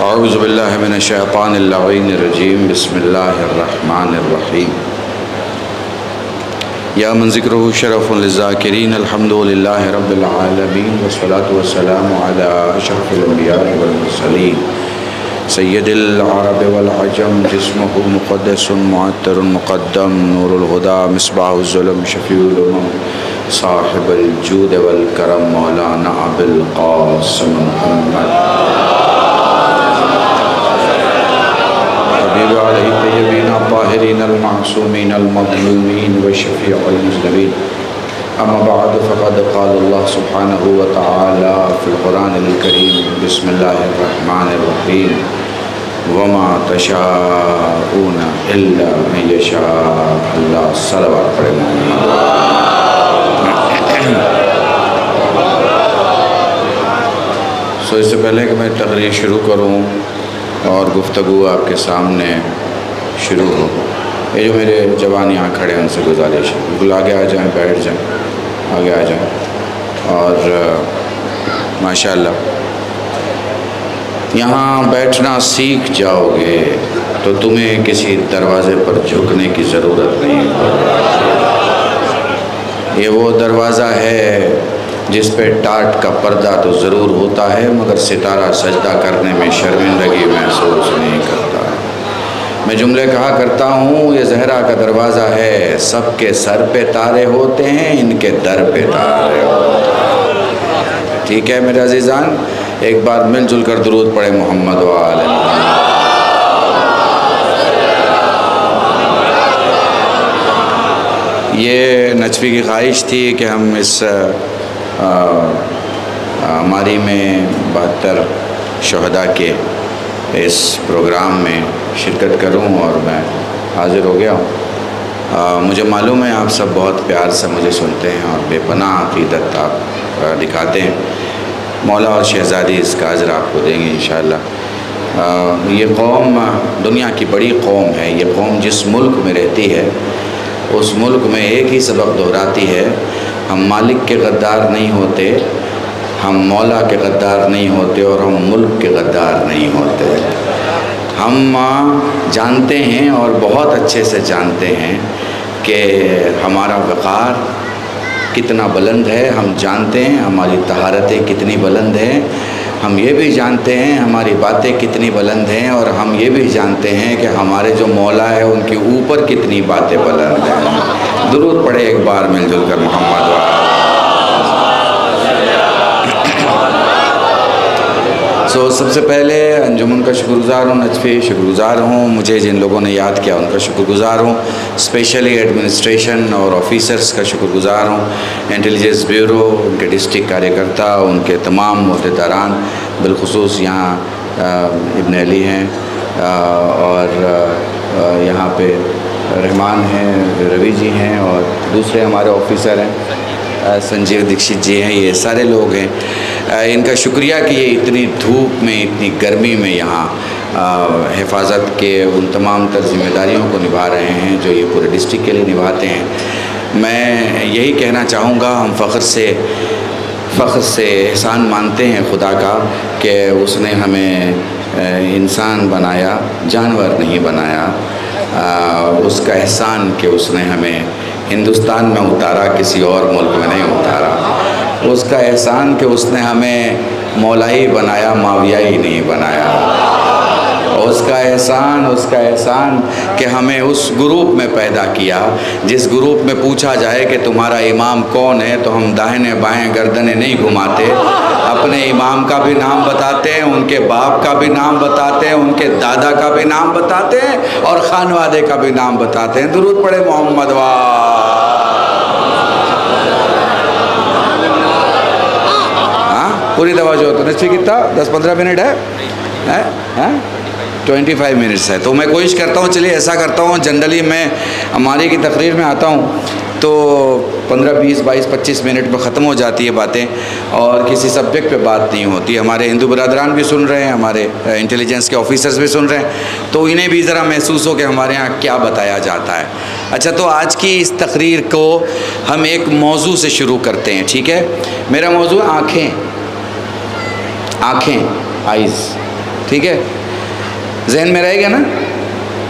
اعوذ باللہ من الشیطان اللعین الرجیم بسم اللہ الرحمن الرحیم یا من ذکرہ شرف للذاکرین الحمد للہ رب العالمین والصلاة والسلام علی اشرف الانبیاء والمرسلین سید العرب والعجم جسمہ مقدس معطر مقدم نور الہدی مصباح الظلم شفیع الامم صاحب الجود والکرم مولانا ابو القاسم محمد حبیب علیہ طیبین الطاہرین المعصومین المظلومین وشفیع المذنبین اما بعد فقد قال اللہ سبحانہ وتعالی فی القرآن الکریم بسم اللہ الرحمن الرحیم وما تشاءون الا ان یشاء اللہ صلوات پڑھیں اس سے پہلے کہ میں تقریر شروع کروں اور گفتگو آپ کے سامنے شروع ہو، یہ جو میرے جوان یہاں کھڑے ہیں ان سے گزارش ہے بالکل آگے آ جائیں، بیٹھ جائیں، آگے آ جائیں اور ماشاءاللہ یہاں بیٹھنا سیکھ جاؤ گے تو تمہیں کسی دروازے پر جھکنے کی ضرورت نہیں ہوگی۔ یہ وہ دروازہ ہے جس پہ ٹاٹ کا پردہ تو ضرور ہوتا ہے مگر ستارہ سجدہ کرنے میں شرمندگی محسوس نہیں کرتا ہے۔ میں جملے کہا کرتا ہوں یہ زہرا کا دروازہ ہے، سب کے سر پہ تارے ہوتے ہیں، ان کے در پہ تارے ہوتے ہیں۔ ٹھیک ہے میرے عزیزان، ایک بار مل جل کر درود پڑھے محمد و آل محمد۔ یہ نجفی کی خواہش تھی کہ ہم اس ہماری میں 72 شہداء کے اس پروگرام میں شرکت کروں اور میں حاضر ہو گیا ہوں۔ مجھے معلوم ہے آپ سب بہت پیار سے مجھے سنتے ہیں اور بے پناہ عقیدت آپ دکھاتے ہیں۔ مولا اور شہزادی اس کا اجر آپ کو دیں گے انشاءاللہ۔ یہ قوم دنیا کی بڑی قوم ہے، یہ قوم جس ملک میں رہتی ہے اس ملک میں ایک ہی سبق دہراتی ہے، ہم مالک کے غدار نہیں ہوتے، ہم مولا کے غدار نہیں ہوتے اور ہم ملک کے غدار نہیں ہوتے۔ ہم جانتے ہیں اور بہت اچھے سے جانتے ہیں کہ ہمارا وقار کتنا بلند ہے، ہم جانتے ہیں ہماری طہارتیں کتنی بلند ہیں، ہم یہ بھی جانتے ہیں ہماری باتیں کتنی بلند ہیں اور ہم یہ بھی جانتے ہیں کہ ہمارے جو مولا ہے ان کے اوپر کتنی باتیں بلند ہیں۔ درود پڑھے ایک بار مل جل کر محمد و سب سے پہلے انجمن کا شکر گزار ہوں، نجفی شکر گزار ہوں، مجھے جن لوگوں نے یاد کیا ان کا شکر گزار ہوں، اسپیشلی ایڈمنسٹریشن اور آفیسرز کا شکر گزار ہوں، انٹیلیجنس بیورو، ان کے ڈسٹرکٹ کاریہ کرتا، ان کے تمام عہدیداران، بالخصوص یہاں ابن علی ہیں اور یہاں پہ رحمان ہیں، روی جی ہیں اور دوسرے ہمارے آفیسر ہیں، سنجیو دکشت جی ہیں، یہ سارے لوگ ہیں۔ ان کا شکریہ کہ یہ اتنی دھوپ میں اتنی گرمی میں یہاں حفاظت کے ان تمام تر ذمہ داریوں کو نبھا رہے ہیں جو یہ پورے ڈسٹرکٹ کے لیے نبھاتے ہیں۔ میں یہی کہنا چاہوں گا ہم فخر سے احسان مانتے ہیں خدا کا کہ اس نے ہمیں انسان بنایا، جانور نہیں بنایا۔ اس کا احسان کہ اس نے ہمیں ہندوستان میں اتارا، کسی اور ملک میں نہیں اتارا۔ اس کا احسان کہ اس نے ہمیں مولائی بنایا، ماویائی نہیں بنایا۔ اس کا احسان کہ ہمیں اس گروپ میں پیدا کیا جس گروپ میں پوچھا جائے کہ تمہارا امام کون ہے تو ہم داہنے بائیں گردنیں نہیں گھماتے، اپنے امام کا بھی نام بتاتے ہیں، ان کے باپ کا بھی نام بتاتے ہیں، ان کے دادا کا بھی نام بتاتے ہیں اور خانوادے کا بھی نام بتاتے ہیں۔ درود پڑھے محمد و پوری توجہ ہو تو نصفی کتنا 10-15 منٹ ہے 25 منٹس ہے، تو میں کوشش کرتا ہوں، چلیے ایسا کرتا ہوں، جنرلی میں ہماری کی تقریر میں آتا ہوں تو 15, 20, 22, 25 منٹ میں ختم ہو جاتی ہے باتیں اور کسی سبجیکٹ پہ بات نہیں ہوتی۔ ہمارے ہندو برادران بھی سن رہے ہیں، ہمارے انٹیلیجنس کے آفیسرز بھی سن رہے ہیں، تو انہیں بھی ذرا محسوس ہو کہ ہمارے ہاں کیا بتایا جاتا ہے۔ اچھا، تو آج کی اس تقریر کو ہم ایک موضوع سے شروع کرتے ہیں، ٹھیک ہے؟ میرا موضوع آنکھیں، آئیز، ٹھیک ہے، ذہن میں رہے گا نا؟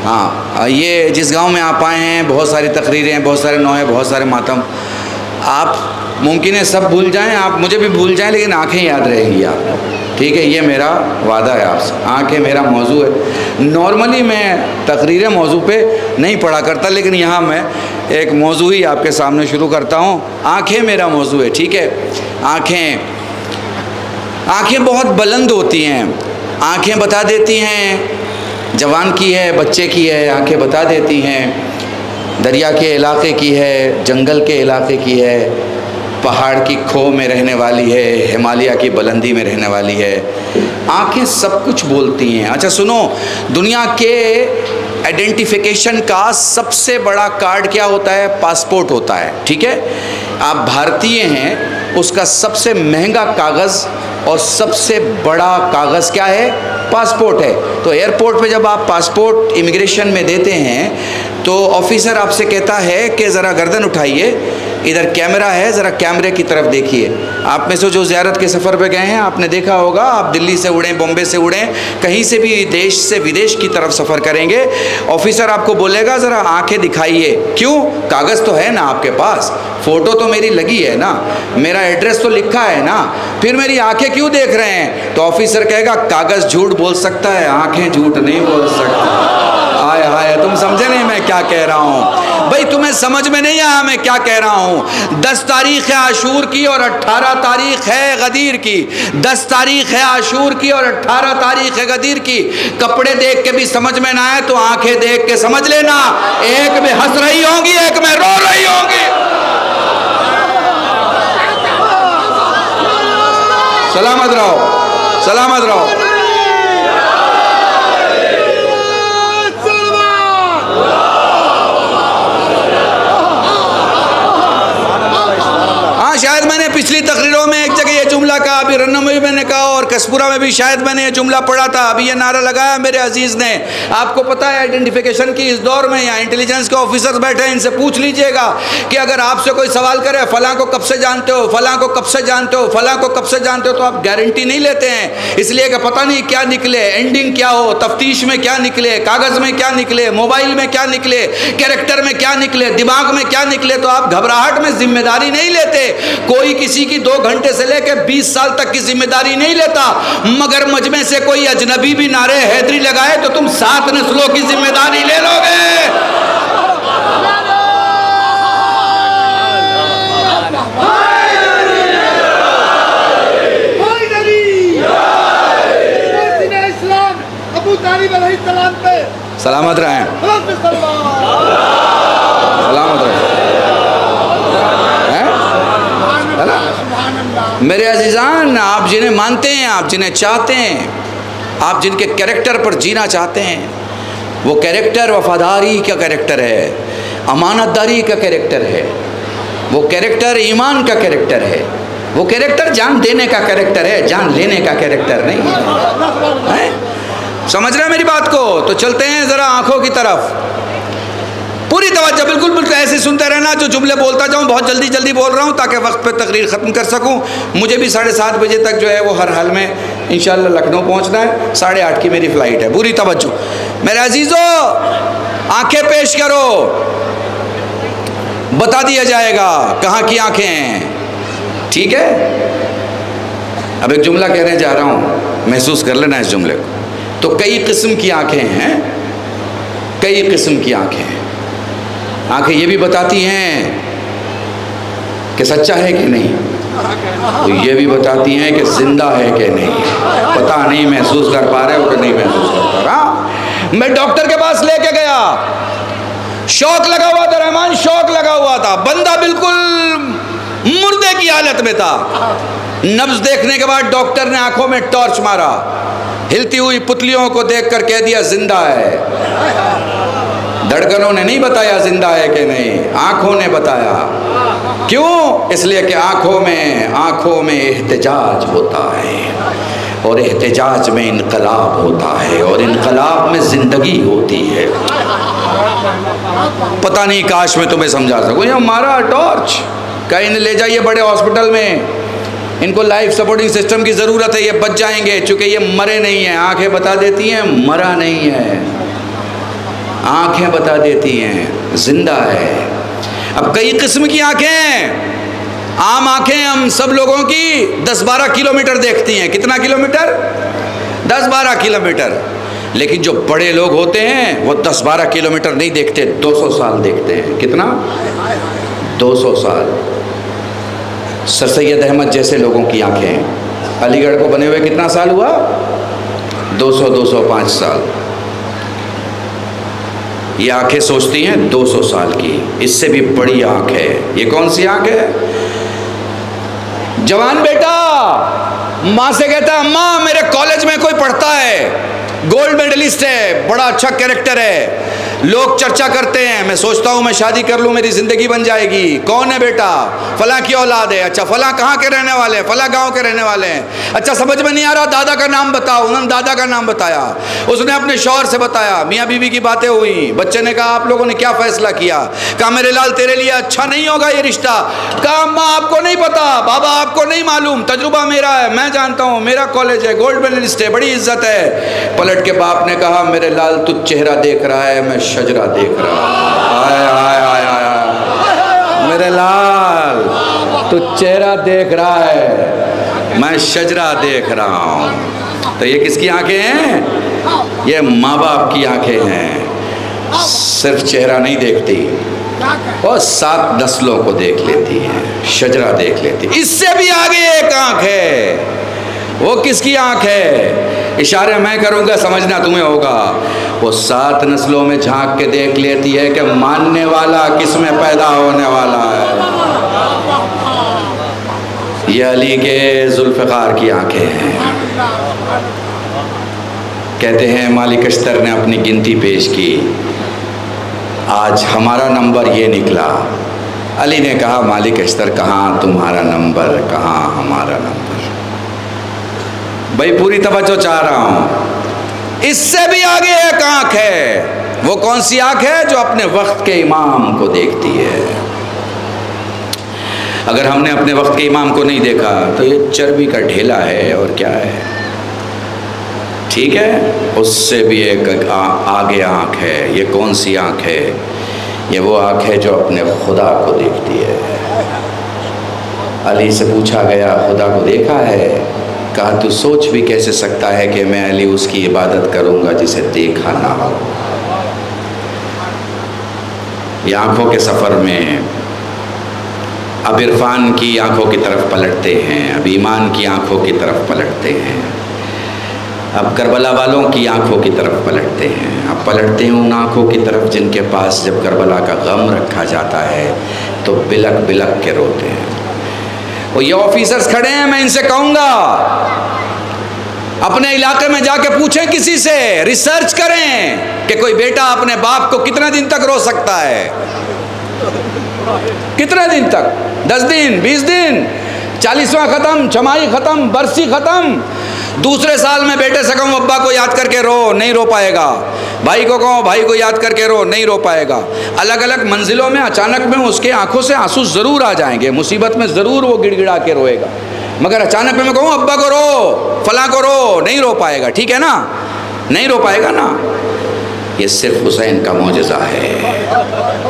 ہاں، یہ جس گاؤں میں آپ آئے ہیں بہت ساری تقریریں ہیں، بہت سارے نوحے، بہت سارے ماتم، آپ ممکن ہے سب بھول جائیں، آپ مجھے بھی بھول جائیں، لیکن آنکھیں یاد رہیں گی آپ کو، ٹھیک ہے؟ یہ میرا وعدہ ہے آپ سے، آنکھیں میرا موضوع ہے۔ نارملی میں تقریریں موضوع پہ نہیں پڑھا کرتا، لیکن یہاں میں ایک موضوع ہی آپ کے سامنے شروع کرتا ہوں۔ آنکھیں میرا موضوع ہے، ٹھیک ہے؟ آنکھیں بہت بلند ہوتی ہیں، آنکھیں بتا دیتی ہیں جوان کی ہے، بچے کی ہے، آنکھیں بتا دیتی ہیں دریا کے علاقے کی ہے، جنگل کے علاقے کی ہے، پہاڑ کی کھو میں رہنے والی ہے، ہمالیہ کی بلندی میں رہنے والی ہے، آنکھیں سب کچھ بولتی ہیں۔ اچھا سنو، دنیا کے آئیڈینٹیفیکیشن کا سب سے بڑا کارڈ کیا ہوتا ہے؟ پاسپورٹ ہوتا ہے، ٹھیک ہے؟ آپ بھارتیہ ہیں، اس کا سب سے مہنگا کاغذ اور سب سے بڑا کاغذ کیا ہے؟ پاسپورٹ ہے۔ تو ایئرپورٹ پہ جب آپ پاسپورٹ امیگریشن میں دیتے ہیں تو آفیسر آپ سے کہتا ہے کہ ذرا گردن اٹھائیے، ادھر کیمرہ ہے، ذرا کیمرے کی طرف دیکھیے۔ آپ میں سے جو زیارت کے سفر پہ گئے ہیں آپ نے دیکھا ہوگا، آپ دلی سے اڑیں، بمبے سے اڑیں، کہیں سے بھی دیش سے ودیش کی طرف سفر کریں گے، آفیسر آپ کو بولے گا ذرا آنکھیں دکھائیے۔ کیوں؟ کاغذ تو ہے نا آپ کے پاس، فوٹو تو میری لگی ہے نا، میرا ایڈریس تو لکھا ہے نا، پھر میری آنکھیں کیوں دیکھ رہے ہیں؟ تو آفیسر کہے گا کاغذ جھوٹ بول سکتا ہے، آنکھیں جھوٹ نہیں بول سکتی۔ آئے ہائے، تم سمجھے نہیں میں کیا کہہ رہا ہوں؟ بھائی تمہیں سمجھ میں نہیں آیا میں کیا کہہ رہا ہوں؟ 10 تاریخ ہے عاشور کی اور 18 تاریخ ہے غدیر کی، 10 تاریخ ہے عاشور کی اور 18 تاریخ ہے غدیر کی۔ کپڑے دیکھ کے بھی سمجھ میں نہ آئے تو آنکھیں دیکھ کے سمجھ لینا، ایک میں ہنس رہی ہوں گی، ایک میں رو رہی ہوں گی۔ سلامت رہو، سلامت رہو۔ شاید میں نے پچھلی تقریروں میں ایک جگہ یہ جملہ کہا، ابھی رنم میں بھی میں نے کہا اور کسپورہ میں بھی شاید میں نے یہ جملہ پڑھا تھا، ابھی یہ نعرہ لگایا میرے عزیز نے۔ آپ کو پتہ ہے آئیڈینٹیفیکیشن کی اس دور میں، یا انٹیلیجنس کے آفیسرز بیٹھے ہیں، ان سے پوچھ لیجئے گا کہ اگر آپ سے کوئی سوال کرے فلاں کو کب سے جانتے ہو، فلاں کو کب سے جانتے ہو، فلاں کو کب سے جانتے ہو، تو آپ گارنٹی نہیں لیتے ہیں، اس لیے کہ پتہ نہیں کیا نکلے، اینڈنگ کیا ہو، تفتیش میں کیا نکلے، کاغذ میں کیا نکلے، موبائل میں کیا نکلے، کیریکٹر میں کیا نکلے، دماغ میں کیا نکلے، تو آپ گھبراہٹ میں ذمہ داری نہیں لیتے۔ کوئی کسی کی 2 گھنٹے سے لے کے 20 سال تک کی ذمہ داری نہیں لیتا، مگر مجمع سے کوئی اجنبی بھی نعرے حیدری لگائے تو تم 7 نسلوں کی ذمہ داری لے لو گے۔ سلامت رہیں، سلامت رہیں میرے عزیزان۔ آپ جنہیں مانتے ہیں، آپ جنہیں چاہتے ہیں، آپ جن کے کیریکٹر پر جینا چاہتے ہیں، وہ کیریکٹر وفاداری کا کیریکٹر ہے، امانت داری کا کیریکٹر ہے، وہ کیریکٹر ایمان کا کیریکٹر ہے، وہ کیریکٹر جان دینے کا کیریکٹر ہے، جان لینے کا کیریکٹر نہیں ہے۔ سمجھ رہے ہیں میری بات کو؟ تو چلتے ہیں ذرا آنکھوں کی طرف، پوری توجہ، بالکل ایسے سنتے رہنا، جو جملے بولتا جاؤں بہت جلدی بول رہا ہوں تاکہ وقت پہ تقریر ختم کر سکوں۔ مجھے بھی 7:30 بجے تک جو ہے وہ ہر حال میں انشاءاللہ لکھنؤ پہنچنا ہے، 8:30 کی میری فلائٹ ہے۔ پوری توجہ میرے عزیزو، آنکھیں پیش کرو، بتا دیا جائے گا کہاں کی آنکھیں ہیں، ٹھیک ہے؟ اب ایک جملہ کہنے جا رہا ہوں، محسوس کر لینا اس جملے کو۔ تو کئی قسم کی آنکھیں ہیں، کئی قسم کی آنکھیں ہیں۔ آنکھیں یہ بھی بتاتی ہیں کہ سچا ہے کہ نہیں، تو یہ بھی بتاتی ہیں کہ زندہ ہے کہ نہیں۔ پتہ نہیں محسوس کر پا رہے ہو کہ نہیں محسوس کر پا رہا۔ میں ڈاکٹر کے پاس لے کے گیا، شوق لگا ہوا تھا رحمان، شوق لگا ہوا تھا، بندہ بالکل مردے کی حالت میں تھا۔ نبض دیکھنے کے بعد ڈاکٹر نے آنکھوں میں ٹارچ مارا، ہلتی ہوئی پتلیوں کو دیکھ کر کہہ دیا زندہ ہے۔ دھڑکنوں نے نہیں بتایا زندہ ہے کہ نہیں، آنکھوں نے بتایا۔ کیوں؟ اس لیے کہ آنکھوں میں احتجاج ہوتا ہے، اور احتجاج میں انقلاب ہوتا ہے، اور انقلاب میں زندگی ہوتی ہے۔ پتہ نہیں کاش میں تمہیں سمجھا سکوں۔ یہ ہمارا ٹارچ کہیں لے جائیے بڑے ہاسپٹل میں، ان کو لائف سپورٹنگ سسٹم کی ضرورت ہے، یہ بچ جائیں گے چونکہ یہ مرے نہیں ہیں۔ آنکھیں بتا دیتی ہیں مرا نہیں ہے، آنکھیں بتا دیتی ہیں زندہ ہے۔ اب کئی قسم کی آنکھیں ہیں۔ عام آنکھیں ہم سب لوگوں کی 10-12 کلومیٹر دیکھتی ہیں۔ کتنا کلومیٹر؟ 10-12 کلومیٹر۔ لیکن جو بڑے لوگ ہوتے ہیں وہ 10-12 کلومیٹر نہیں دیکھتے، 200 سال دیکھتے ہیں۔ کتنا؟ 200 سال۔ سر سید احمد جیسے لوگوں کی آنکھیں علی گڑھ کو بنے ہوئے کتنا سال ہوا؟ 205 سال۔ یہ آنکھیں سوچتی ہیں 200 سال کی، اس سے بھی بڑی آنکھ ہے۔ یہ کون سی آنکھ ہے؟ جوان بیٹا ماں سے کہتا ہے اماں میرے کالج میں کوئی پڑھتا ہے، گولڈ میڈلسٹ ہے، بڑا اچھا کیریکٹر ہے، لوگ چرچا کرتے ہیں، میں سوچتا ہوں میں شادی کر لوں میری زندگی بن جائے گی۔ کون ہے بیٹا؟ فلاں کی اولاد ہے۔ اچھا فلاں کہاں کے رہنے والے ہیں؟ فلاں گاؤں کے رہنے والے ہیں۔ اچھا سمجھ میں نہیں آ رہا، دادا کا نام بتاؤ۔ انہوں نے دادا کا نام بتایا، اس نے اپنے شوہر سے بتایا، میاں بیوی کی باتیں ہوئی۔ بچے نے کہا آپ لوگوں نے کیا فیصلہ کیا؟ کہا میرے لال تیرے لیے اچھا نہیں ہوگا یہ رشتہ۔ کہا اماں آپ کو نہیں پتا، بابا آپ کو نہیں معلوم، تجربہ میرا ہے، میں جانتا ہوں، میرا کالج ہے، گولڈ میڈلسٹ ہے، بڑی عزت ہے۔ پلٹ کے باپ نے کہا میرے لال تو چہرہ دیکھ رہا ہے، میں شجرا دیکھ رہا ہوں۔ آئے آئے آئے آئے میرے لال تو چہرہ دیکھ رہا ہے، میں شجرا دیکھ رہا ہوں۔ تو یہ کس کی آنکھیں ہیں؟ یہ ماں باپ کی آنکھیں ہیں۔ صرف چہرہ نہیں دیکھتی، وہ 7 نسلوں کو دیکھ لیتی ہے، شجرا دیکھ لیتی۔ اس سے بھی آگے ایک آنکھ ہے، وہ کس کی آنکھ ہے؟ اشارے میں کروں گا سمجھنا تمہیں ہوگا۔ وہ 7 نسلوں میں جھانک کے دیکھ لیتی ہے کہ ماننے والا کس میں پیدا ہونے والا ہے۔ یہ علی کے ذوالفقار کی آنکھیں ہیں۔ کہتے ہیں مالک اشتر نے اپنی گنتی پیش کی، آج ہمارا نمبر یہ نکلا۔ علی نے کہا مالک اشتر کہاں تمہارا نمبر، کہاں ہمارا نمبر۔ بھائی پوری توجہ چاہ رہا ہوں۔ اس سے بھی آگے ایک آنکھ ہے، وہ کون سی آنکھ ہے؟ جو اپنے وقت کے امام کو دیکھتی ہے۔ اگر ہم نے اپنے وقت کے امام کو نہیں دیکھا تو یہ چربی کا ڈھیلا ہے اور کیا ہے، ٹھیک ہے؟ اس سے بھی ایک آگے آنکھ ہے۔ یہ کون سی آنکھ ہے؟ یہ وہ آنکھ ہے جو اپنے خدا کو دیکھتی ہے۔ علی سے پوچھا گیا خدا کو دیکھا ہے؟ کہا تو سوچ بھی کیسے سکتا ہے کہ میں علی اس کی عبادت کروں گا جسے دیکھا نہ ہو۔ یہ آنکھوں کے سفر میں اب عرفان کی آنکھوں کی طرف پلٹتے ہیں، اب ایمان کی آنکھوں کی طرف پلٹتے ہیں، اب کربلا والوں کی آنکھوں کی طرف پلٹتے ہیں۔ اب پلٹتے ہیں ان آنکھوں کی طرف جن کے پاس جب کربلا کا غم رکھا جاتا ہے تو بلک بلک کے روتے ہیں۔ وہ یہ آفیسرز کھڑے ہیں، میں ان سے کہوں گا اپنے علاقے میں جا کے پوچھیں کسی سے، ریسرچ کریں کہ کوئی بیٹا اپنے باپ کو کتنا دن تک رو سکتا ہے، کتنے دن تک، 10 دن، 20 دن، 40واں ختم، چھمائی ختم، برسی ختم۔ دوسرے سال میں بیٹے سے کہوں ابا کو یاد کر کے رو، نہیں رو پائے گا۔ بھائی کو کہوں بھائی کو یاد کر کے رو، نہیں رو پائے گا۔ الگ الگ منزلوں میں اچانک میں اس کے آنکھوں سے آنسو ضرور آ جائیں گے، مصیبت میں ضرور وہ گڑ گڑا کے روئے گا، مگر اچانک میں کہوں ابا کو رو، فلاں کو رو، نہیں رو پائے گا، ٹھیک ہے نا؟ نہیں رو پائے گا نا۔ یہ صرف حسین کا معجزہ ہے۔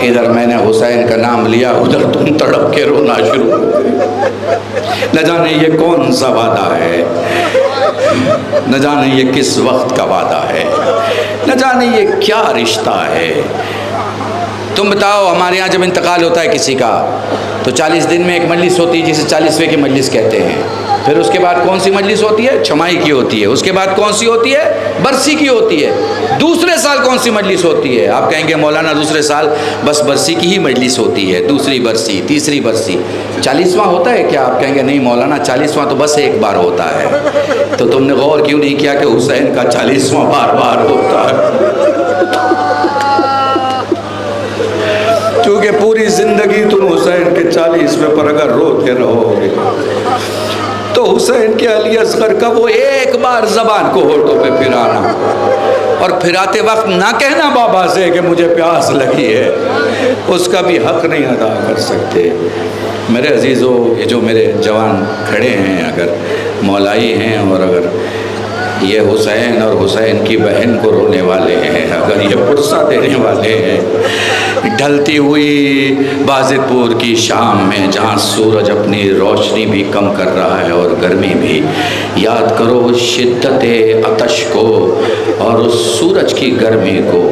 ادھر میں نے حسین کا نام لیا، ادھر تم تڑپ کے رونا شروع ہو گئے۔ نہ جانے یہ کون سا وعدہ ہے، نہ جانے یہ کس وقت کا وعدہ ہے، نہ جانے یہ کیا رشتہ ہے۔ تم بتاؤ ہمارے یہاں جب انتقال ہوتا ہے کسی کا تو 40 دن میں ایک مجلس ہوتی ہے جسے 40ویں کی مجلس کہتے ہیں۔ پھر اس کے بعد کون سی مجلس ہوتی ہے؟ چھمائی کی ہوتی ہے۔ اس کے بعد کون سی ہوتی ہے؟ برسی کی ہوتی ہے۔ دوسرے سال کون سی مجلس ہوتی ہے؟ آپ کہیں گے مولانا دوسرے سال بس برسی کی ہی مجلس ہوتی ہے، دوسری برسی، تیسری برسی، 40واں ہوتا ہے کیا؟ آپ کہیں گے نہیں مولانا 40واں تو بس ایک بار ہوتا ہے۔ تو تم نے غور کیوں نہیں کیا کہ حسین کا 40واں بار بار ہوتا ہے؟ کیونکہ پوری زندگی تم حسین کے 40ویں پر اگر روتے رہو گے تو حسین کے علی اصغر کا وہ ایک بار زبان کو ہونٹوں پہ پھرانا اور پھراتے وقت نہ کہنا بابا سے کہ مجھے پیاس لگی ہے، اس کا بھی حق نہیں ادا کر سکتے۔ میرے عزیزو، یہ جو میرے جوان کھڑے ہیں، اگر مولائی ہیں اور اگر یہ حسین اور حسین کی بہن کو رونے والے ہیں، اگر یہ پرسہ دینے والے ہیں، ڈھلتی ہوئی بازت پور کی شام میں جہاں سورج اپنی روشنی بھی کم کر رہا ہے اور گرمی بھی، یاد کرو شدت آتش کو اور اس سورج کی گرمی کو،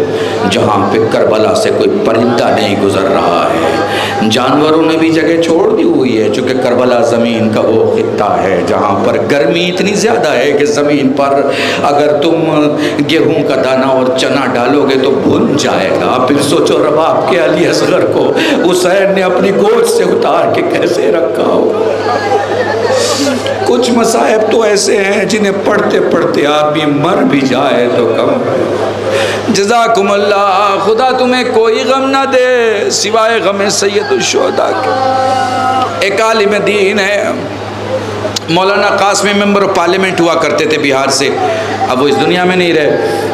جہاں پہ کربلا سے کوئی پرندہ نہیں گزر رہا ہے۔ جانوروں نے بھی جگہ چھوڑ دی ہوئی ہے، چونکہ کربلا زمین کا وہ خطہ ہے جہاں پر گرمی اتنی زیادہ ہے کہ زمین پر اگر تم گیہوں کا دانہ اور چنا ڈالو گے تو بھن جائے گا۔ پھر سوچو رباب کے علی اصغر کو حسین نے اپنی گود سے اتار کے کیسے رکھا ہو۔ کچھ مصائب تو ایسے ہیں جنہیں پڑھتے پڑھتے آدمی مر بھی جائے تو کم۔ جزاکم اللہ، خدا تمہیں کوئی غم نہ دے سوائے غم سید الشہداء کے۔ ایک عالم دین ہے، مولانا قاسمی ممبر پارلیمنٹ ہوا کرتے تھے بہار سے، اب وہ اس دنیا میں نہیں رہے۔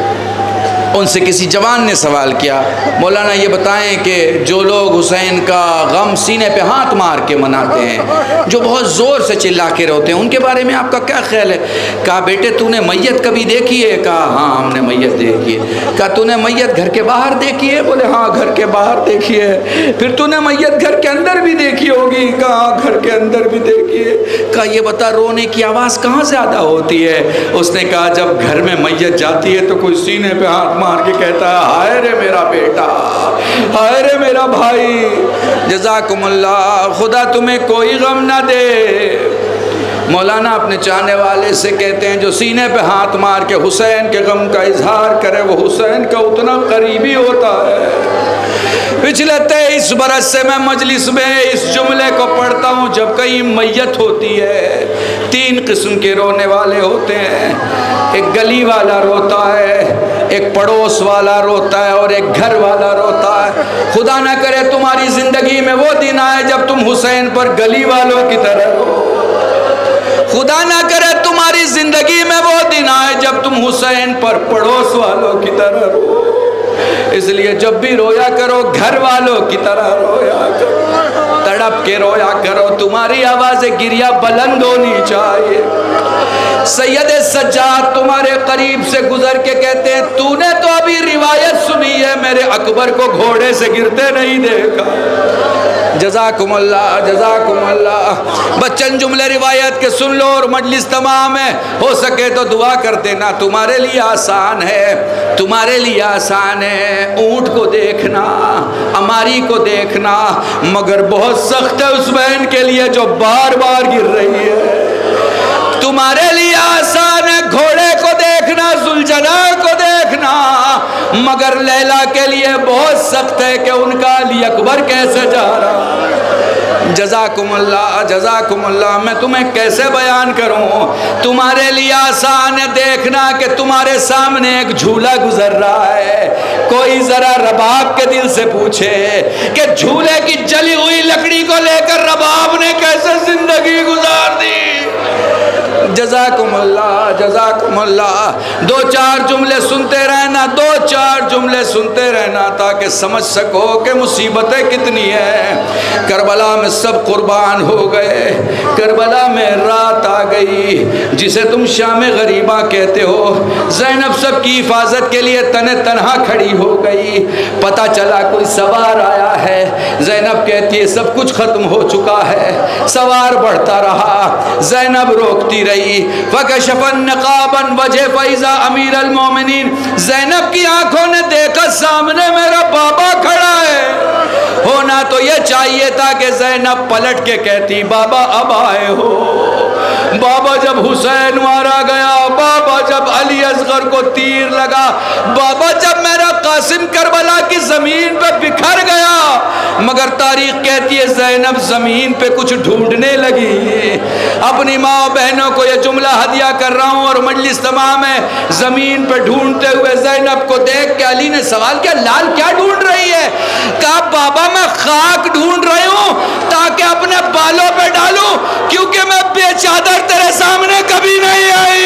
ان سے کسی جوان نے سوال کیا، مولانا یہ بتائیں کہ جو لوگ حسین کا غم سینے پہ ہاتھ مار کے مناتے ہیں، جو بہت زور سے چلا کے روتے ہیں، ان کے بارے میں آپ کا کیا خیال ہے؟ کہا بیٹے تو نے میت کبھی دیکھی ہے؟ کہا ہاں ہم نے میت دیکھی ہے۔ کہا تو نے میت گھر کے باہر دیکھی ہے؟ بولے ہاں گھر کے باہر دیکھی ہے۔ پھر تو نے میت گھر کے اندر بھی دیکھی ہوگی؟ کہا ہاں گھر کے اندر بھی دیکھی ہے۔ کہا یہ بتا رونے کی آواز کہاں زیادہ ہوتی ہے؟ اس نے کہا جب گھر میں میت جاتی ہے تو کوئی سینے پہ ہاتھ مار کے کہتا ہے ہائے رے میرا بیٹا، ہائے رے میرا بھائی۔ جزاکم اللہ، خدا تمہیں کوئی غم نہ دے۔ مولانا اپنے چاہنے والے سے کہتے ہیں جو سینے پہ ہاتھ مار کے حسین کے غم کا اظہار کرے وہ حسین کا اتنا قریبی ہوتا ہے۔ پچھلے 23 برس سے میں مجلس میں اس جملے کو پڑھتا ہوں، جب کہیں میت ہوتی ہے 3 قسم کے رونے والے ہوتے ہیں، ایک گلی والا روتا ہے، ایک پڑوس والا روتا ہے اور ایک گھر والا روتا ہے۔ خدا نہ کرے تمہاری زندگی میں وہ دن آئے جب تم حسین پر گلی والوں کی طرح رو، خدا نہ کرے تمہاری زندگی میں وہ دن آئے جب تم حسین پر پڑوس والوں کی طرح رو۔ اس لیے جب بھی رویا کرو گھر والوں کی طرح رویا کرو، تڑپ کے رویا کرو، تمہاری آواز گریہ بلند ہونی چاہیے۔ سید سجاد تمہارے قریب سے گزر کے کہتے ہیں تو نے تو ابھی روایت سنی ہے، میرے اکبر کو گھوڑے سے گرتے نہیں دیکھا۔ جزاکم اللہ، جزاکم اللہ۔ بچن جملے روایت کے سن لو اور مجلس تمام ہے، ہو سکے تو دعا کر دینا۔ تمہارے لیے آسان ہے، تمہارے لیے آسان ہے اونٹ کو دیکھنا، اماری کو دیکھنا، مگر بہت سخت ہے اس بہن کے لیے جو بار بار گر رہی ہے۔ تمہارے لیے آسان ہے گھوڑے کو دیکھنا، ذوالجلال کو دیکھنا، مگر لیلا کے لیے بہت سخت ہے کہ ان کا علی اکبر کیسے جا رہا۔ جزاکم اللہ، جزاکم اللہ۔ میں تمہیں کیسے بیان کروں؟ تمہارے لیے آسان ہے دیکھنا کہ تمہارے سامنے ایک جھولا گزر رہا ہے، کوئی ذرا رباب کے دل سے پوچھے کہ جھولے کی جلی ہوئی لکڑی کو لے کر رباب نے کیسے زندگی گزار دی۔ جزاکم اللہ، جزاکم اللہ۔ 2-4 جملے سنتے رہنا، 2-4 جملے سنتے رہنا تاکہ سمجھ سکو کہ مصیبتیں کتنی ہیں۔ کربلا میں سب قربان ہو گئے، کربلا میں رات آ گئی جسے تم شام غریبہ کہتے ہو۔ زینب سب کی حفاظت کے لیے تنہا کھڑی ہو گئی، پتہ چلا کوئی سوار آیا ہے، زینب کہتی ہے سب کچھ ختم ہو چکا ہے۔ سوار بڑھتا رہا، زینب روکتی رہی۔ فکشف النقاب عن وجہ فاذا امیر المومنین، زینب کی آنکھوں نے دیکھا سامنے میرا بابا کھڑا ہے۔ ہونا تو یہ چاہیے تھا کہ زینب پلٹ کے کہتی بابا اب آئے ہو۔ بابا جب حسین مارا گیا، بابا جب علی اصغر کو تیر لگا، بابا جب میرا قاسم کربلا کی زمین پہ بکھر گیا، مگر تاریخ کہتی ہے زینب زمین پہ کچھ ڈھونڈنے لگی۔ اپنی ماں و بہنوں کو یہ جملہ ہدیہ کر رہا ہوں اور مجلس تمام ہے۔ زمین پہ ڈھونڈتے ہوئے زینب کو دیکھ کے علی نے سوال کیا لال کیا ڈھونڈ رہی ہے؟ کہا بابا میں خاک ڈھونڈ رہی ہوں تاکہ اپنے بالوں پہ ڈالوں، کیونکہ میں بے چادر تیرے سامنے کبھی نہیں آئی۔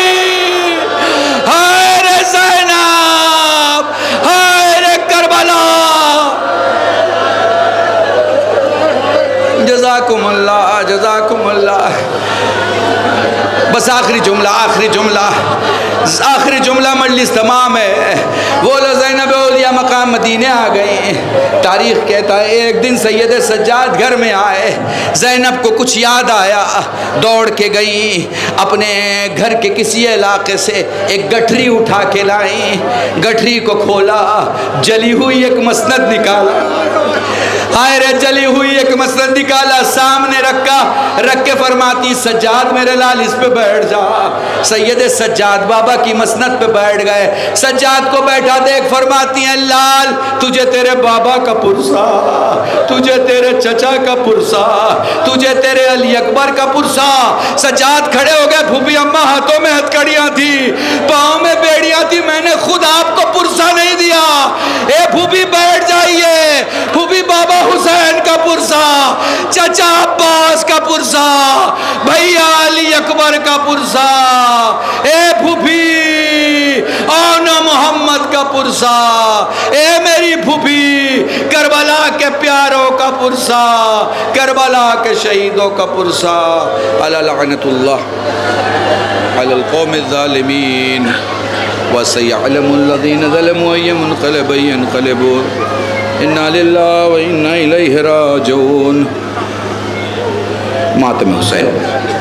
ہائے رے زینب، ہائے رے کربلا۔ جزاکم اللہ۔ آخری جملہ مجلس تمام ہے. وہ لو زینب اولیاء مقام مدینے آ گئیں. تاریخ کہتا ہے ایک دن سید سجاد گھر میں آئے. زینب کو کچھ یاد آیا, دوڑ کے گئیں, اپنے گھر کے کسی علاقے سے ایک گٹھری اٹھا کے لائیں. گٹھری کو کھولا, جلی ہوئی ایک مسند نکالا. ہائے رے, جلی ہوئی ایک مسند نکالا, سامنے رکھ کے فرماتی سجاد میرے لال اس پہ بیٹھ جا. سید سجاد بابا کی مسند پہ بیٹھ گئے. سجاد کو بیٹھا دیکھ فرماتی ہیں لال تجھے تیرے بابا کا پرسا, تجھے تیرے چچا کا پرسا, تجھے تیرے علی اکبر کا پرسا. سجاد کھڑے ہو گئے. پھوپھی اماں ہاتھوں میں ہتھکڑیاں تھی, پاؤں میں بیڑیاں تھی, میں نے خود آپ کو پرسا نہیں دیا. اے پھوپھی بیٹھ جائیے. پھوپھی بابا حسین کا پرسا, چچا عباس کا پرسا, بھیا علی اکبر کا پرسا. اے پھوپھی آنا محمد کا پرسا. اے میری پھوپھی کربلا کے پیاروں کا پرسا, کربلا کے شہیدوں کا پرسا. علی لعنت اللہ علی القوم الظالمین وسيعلم الذين ظلموا أي منقلب ينقلبون إنا لله وإنا إليه راجعون. ماتم حسین.